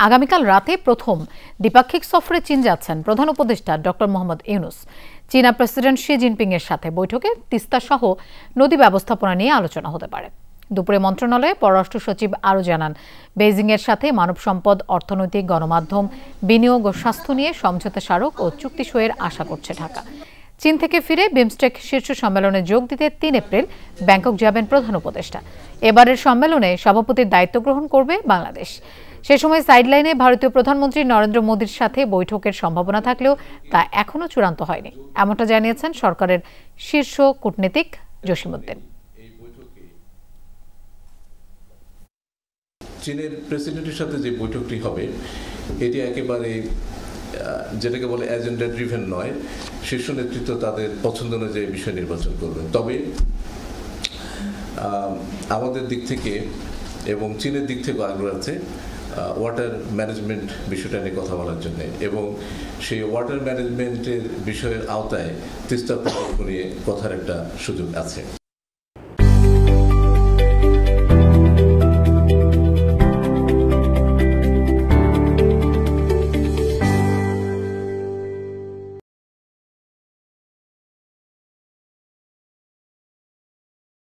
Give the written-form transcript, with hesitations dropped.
আগামীকাল রাতে প্রথম দ্বিপাক্ষিক সফরে চীন যাচ্ছেন প্রধান উপদেষ্টা ডক্টর মোহাম্মদ ইউনুস। চীনা প্রেসিডেন্ট শি জিনপিং এর সাথে বৈঠকে তিস্তা সহ নদী ব্যবস্থাপনা নিয়ে আলোচনা হতে পারে। দুপুরে মন্ত্রণালয়ে পররাষ্ট্র সচিব আরও জানান, বেইজিং এর সাথে মানব সম্পদ, অর্থনৈতিক, গণমাধ্যম, বিনিয়োগ ও স্বাস্থ্য নিয়ে সমঝোতা স্মারক ও চুক্তি সইয়ের আশা করছে ঢাকা। চীন থেকে ফিরে বিমস্টেক শীর্ষ সম্মেলনে যোগ দিতে ৩ এপ্রিল ব্যাংকক যাবেন প্রধান উপদেষ্টা। এবারের সম্মেলনে সভাপতির দায়িত্ব গ্রহণ করবে বাংলাদেশ। সে সময় সাইডলাইনে ভারতীয় প্রধানমন্ত্রী নরেন্দ্র মোদীর সাথে বৈঠকের সম্ভাবনা থাকলেও তা এখনো চূড়ান্ত হয়নি, এমনটা জানিয়েছেন সরকারের শীর্ষ কূটনীতিক জসিমউদ্দিন। চীনের প্রেসিডেন্টের সাথে যে বৈঠকটি হবে এটি একেবারে যেটাকে বলে এজেন্ডা ড্রিভেন নয়, শীর্ষ নেতৃত্ব তাদের পছন্দ অনুযায়ী বিষয় নির্বাচন করবেন। তবে আমাদের দিক থেকে এবং চীনের দিক থেকে আগ্রহ আছে ওয়াটার ম্যানেজমেন্ট বিষয়টা নিয়ে কথা বলার জন্য, এবং সেই ওয়াটার ম্যানেজমেন্টের বিষয়ের আওতায় তিস্তা প্রকল্প নিয়ে কথার একটা সুযোগ আছে।